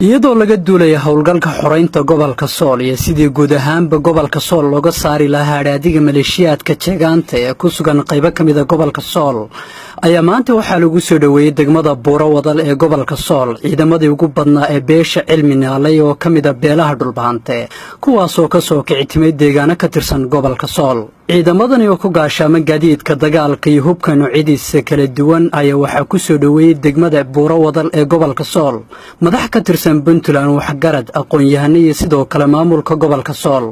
iyadoo laga duulaya howlgalka xoreynta gobolka Sool iyo sidii guud ahaanba gobolka Sool looga saari lahaa hadhaadiga maleeshiyaadka jeegaanta ee ku sugan qaybo kamid ah gobolka Sool ayaa maanta waxaa lagu soo dhaweeyay degmada Buuro Wadal ee gobolka Sool ciidamadii ugu badnaa ee beesha cilmi naalay oo kamid ah beelaha dhulbaante kuwaas oo ka soo kici timay deegaano ka tirsan gobolka Sool ciidamadani oo ku gaashaama gaadiidka dagaalka iyo hubka noocyadiisa kala duwan ayaa waxaa ku soo dhaweeyay degmada Buuro Wadal ee gobolka Sool madax ka tirsan Puntland waxgarad aqoon-yahan iyo sidoo kale maamulka gobolka Sool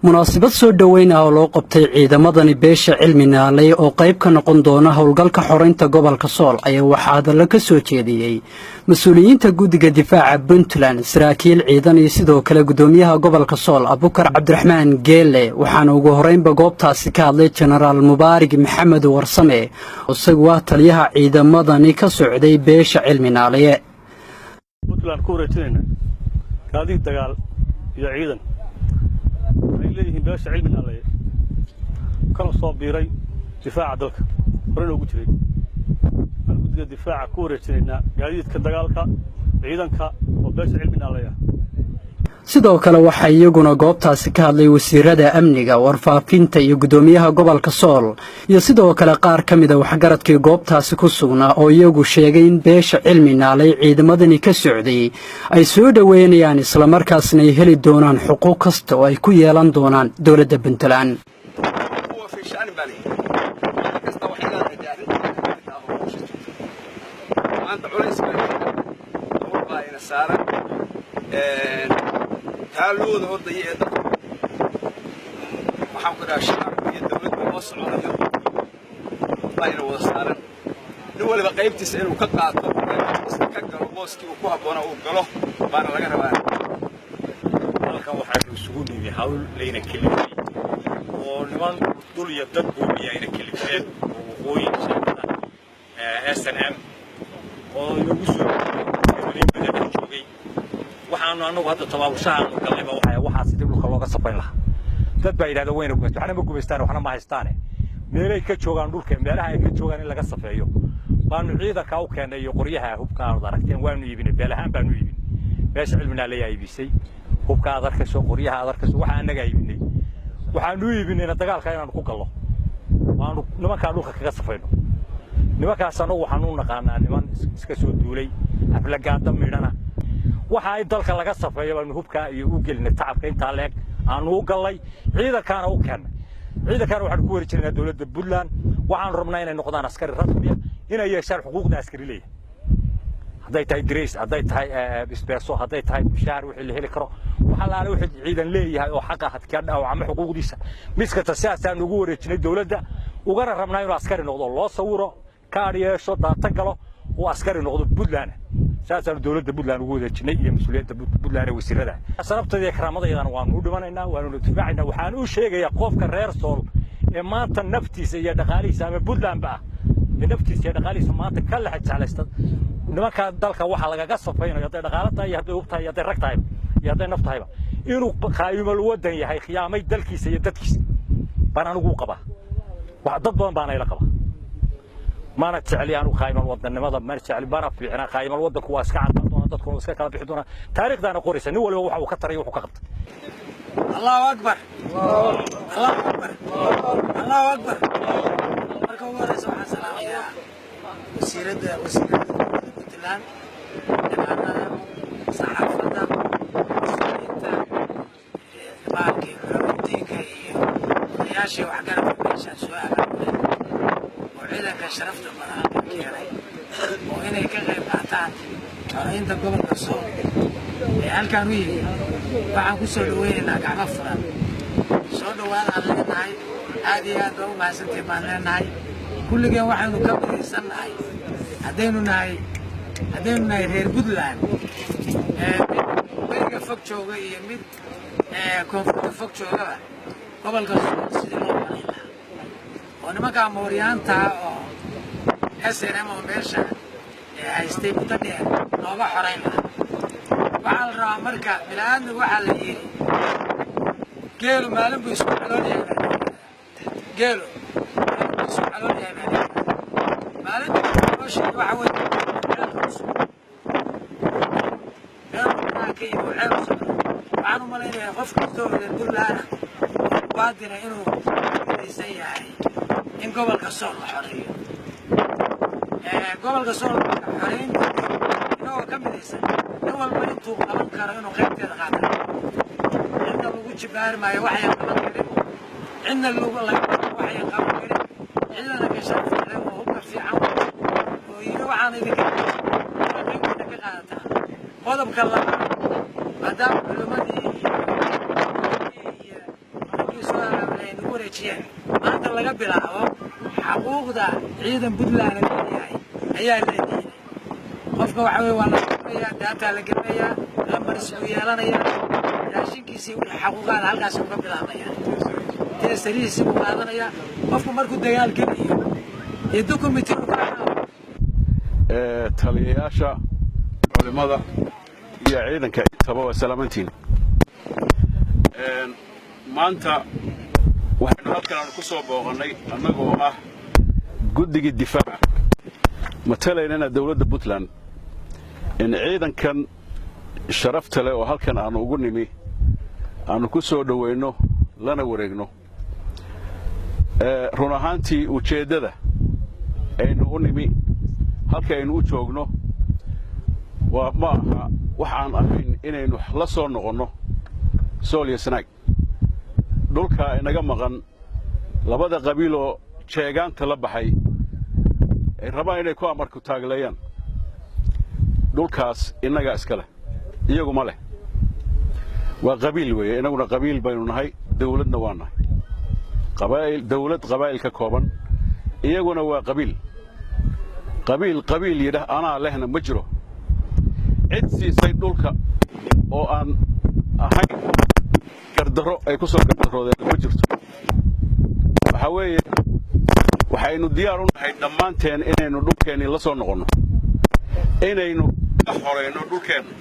munaasabad soo dhaweyn ah oo loo qabtay ciidamadani beesha cilmi naalay oo qayb ka noqon doona howlgalka xoreynta gobolka Sool ayaa waxaa hadallo ka soo jeediyay mas'uuliyiinta guddiga difaaca Puntland saraakiil ciidan iyo sidoo kale gudoomiyaha gobolka Sool Abukar Cabdiraxmaan Geele waxaana ugu horeynba goobtaasi ka hadlay Generaal Mubaarak Maxamed Warsame oo ah taliyaha ciidamadani ka socday beesha cilmi naalay Puntland ku wareejinayna gaadiid dagaal iyo ciidan ay leeyihiin beesha cilmi naalay kana soo biiray difaaca dalka horena ugu jiray guddiga difaaca ku wareejinayna gaadiidka dagaalka ciidanka oo beesha cilmi naalay sidoo kale waxa iyaguna goobtaasi ka hadlay wasiirada amniga warfaafinta iyo gudoomiyaha gobolka Sool iyo sidoo kale qaar kamid ah waxgaradkii goobtaasi ku sugnaa oo iyagu sheegay in beesha cilmi naalay ciidamadani ka socday ay soo dhaweynayaan isla markaasna ay heli doonaan xuquuq kasta oo ay ku yeelan doonaan dawladda Puntland تعالوا هذا يدا محمد الشعب يدولة مصر على طاير وصار نقول بقى يبتسأل وكقع كقع وبوسكي وكوها بنا وقله بنا لقنا بنا halkan waxa isugu dhigay hawl leena keliya oo niman dul iyo dad boobiyayna keliya oo qoyn SNM oo lagu soo dhigay joogay waxaanu anagu hadda tabaabushahan galnayba waxa sidii dhulka looga safayn lahaa dad baa yiraahdo wayna gumaysto waxna ma gumaystaan waxna ma haystaan meelay ka joogan dhulka meelaha ay ka joogan in laga safeeyo baanu ciidanka u keenay iyo qoryaha hubka aad aragteen waanu iibinay beelahan baanu iibinay beesha cilmina la yaabisay hubka aad arkayso qoryaha aad arkayso waxa anaga iibinay waxaanu iibinayna dagaalka inaan ku gallo waanu nimanka dhulka kaga safayno nimankaas anagu waxaanu naqaanaa niman iska soo duulay aflagaada midhana waxa ay dalka laga safeeyo baan hubka iyo u gelinay tacabka inta leeg aanu u galay ciidankaana u keenay ciidankaana waxaan ku wareejinaa dawladda Puntland waxaan rabnaa inay noqdaan askari rasmi ah inay yeeshaan xuquuqda askari leeyahay haday tahay Grace haday tahay isbeeso haday tahay mushaar wixii la heli karo waxa la wixii ciidan leeyahay oo xaq ah ka dhaawacma xuquuqdiisa miska tasaasaan ugu wareejinay dawladda ugana rabnaa inuu askari noqdo loo sawiro kaar yeesho daata galo oo askari noqdo Puntland ساسر دولة بودلان وجودها جنيه مسؤولية بودلان وسيرها. سربت ذي كرامة إذا وانو دمنا وانو ندفعنا وحنو شيء يقف كرير صول ما تنفتي سيد غالي سام بودلان بقى نفتي سيد غالي سما تكل حتى على استد نما كان ذلك واحد لقى قصة فينا يطير غلطة يهدي وقتها يطير ركتها يطير نفتها يبقى إنه خايم الودن يهي خيامي دلكي سيدتكيس بنا نقوق بقى واحد ضد بنا يلقبه ما نتعلي أنا خايم الوطن ماذا ما نتعلي برا في عنا خايم الوطن كواس كعب دونا تدخل وسك كلا بيحدونا تاريخ ده أنا قريش نول وحو كتر يوحو كقط الله أكبر الله أكبر الله أكبر مركب الله سبحانه وتعالى يا وسيرة بطلان أنا صحافة باقي رمتيك يا شيء وحقنا بالبيشان سؤال وعيدا كشرفت المناطق كيري وإنه كغير قاطعان أنت قبل الصوم هل كانوا يجي وعن كسر وين قاعد أفراد صوت وانا لنا هاي هذه هذا ما سنتي ما لنا هاي كل يوم واحد قبل يسمع هاي هذين هاي غير بدلان بيرجع فوق شوقي يمين كونفرت فوق شوقه قبل الصوم سيدنا وأنا ما كان موريان تا SNM وميرشا استيقظتني نوبة حرينا وعلى رامركا بالآن وعلى يري قالوا ما لم يسمع علون يا قالوا ما لم يسمع علون يا ما لم يسمع وحوي ka yimi waxay u socdo waxaan u malaynayaa qof kastoo reer Puntland baadina inuu midaysan yahay in gobolka Sool la xoreeyo gobolka Sool xoreynta inuu ka midaysan in walba intuu qaban karo inuu qaybteeda qaato inta lagu jibaar maayo waxay qaban kareen inna lagu waxay qaban kareen cidana ka shaqeeyay oo hubka fiican oo yiri waxaan idinka qaadataa qodobka labaad maadaama culimadii iyo wareejiyeen maanta laga bilaabo xuquuqda ciidan Puntland leeyahay ayaa leeyahay qofka waxa weey waa la qoraya data la gelaya lambar isku yeelanaya raashinkiisa wixii xuquuqaad halkaas uga bilaabaya teesariisi uu qaadanaya qofku markuu dagaal geliyo ee dokumenti ku taliyayaasha culimada iyo ciidanka intaba waa salaamantiin maanta waxaanu halkan ku soo booqanay annagoo ah guddiga difaaca matalaynana dawladda Puntland in ciidankan sharafta leh oo halkan aanu ugu nimi aanu ku soo dhaweyno lana wareegno run ahaantii ujeedada aynu u nimi halka aynu u joogno waa ma aha waxaan ahayn inaynu la soo noqono Sool iyo Sanaag dhulka inaga maqan labada qabiil oo jeegaanta la baxay ay rabaan inay ku amarku taaglayaan dhulkaas inaga iska leh iyagu ma leh waa qabiil weeye inaguna qabiil baynu nahay dawladna waa nahay qabaa'il ka kooban iyaguna waa qabiil yidhaah anaa lehna ma jiro cid siisay dhulka oo aan ahayn gardaro ay ku soo gardaroodeen ma jirto waxa weeye waxaynu diyaar u nahay dhammaanteen inaynu dhulkeennii la soo noqonno inaynu ka xoreyno dhulkeenna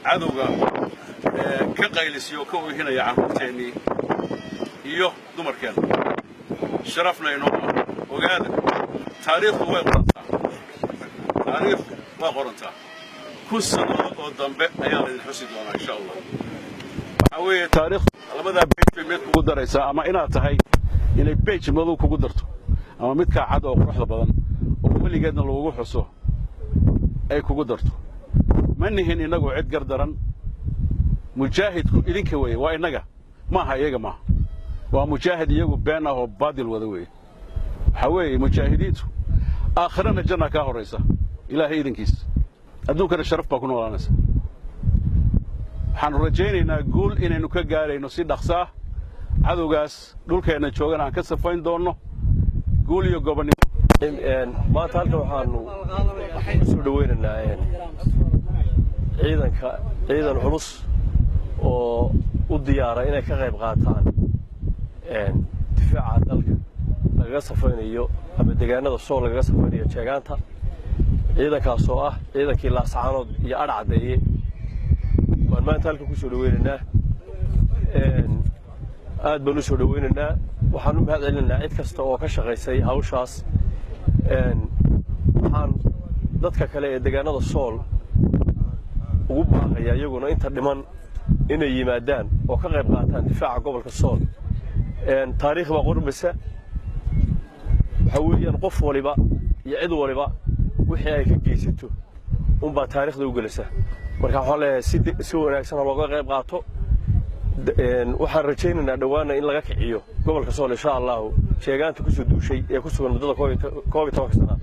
cadowga ka qaylisiyo ka oohinaya carruurteennii iyo dumarkeenna sharafna inoo ogaada taariikhdu way qorantaa kun sannadood oo dambe ayaa laydin xusi doonaa insha allah waxa weeye taariikhdu labadaa bej bay mid kugu daraysaa ama inaad tahay inay bej madow kugu darto ama midkaa cad oo quruxda badan oo weligeedna lagugu xuso ay kugu darto ma nihin inagoo cid gardaran mujaahidku idinka weeye waa inaga maaha iyaga maaha waa mujaahid iyagu been ah oo baadil wada weeye waxa weeye mujaahidiintu aakhirana janna kaa horaysa ilaahay idinkiisa adduunkana sharaf baa ku noolaanaysa waxaanu rajaynaynaa guul inaynu ka gaarayno si dhaqso ah cadowgaas dhulkeenna joogana aan ka safayn doonno guul iyo gobonnimo maanta halkan waxaanu soo dhaweynaynaa ciidan culus oo u diyaara inay ka qayb qaataan difaaca dalka lagaga safaynayo ama deegaanada Sool lagaga safaynayo jeegaanta ciidankaas oo ah ciidankii Laascaanood iyo Adhacdeeye waan maanta halkan ku soo dhaweynaynaa aad baan u soo dhaweynaynaa waxaan u mahadcelinaynaa cid kasta oo ka shaqaysay hawshaas waxaan dadka kale ee deegaanada Sool ugu baaqaya iyaguna inta dhiman inay yimaadaan oo ka qayb qaataan difaaca gobolka Sool taariikh waa qormaysa waxa weeyaan qof waliba iyo cid waliba wixii ay ka geysato baa taariikhda u galaysa marka waxaan leeyahay si wanaagsan looga qayb qaato waxaan rajaynaynaa dhawaana in laga kiciyo gobolka Sool insha Allah sheegaanta ku soo duushay ee ku sugan muddada 12 sano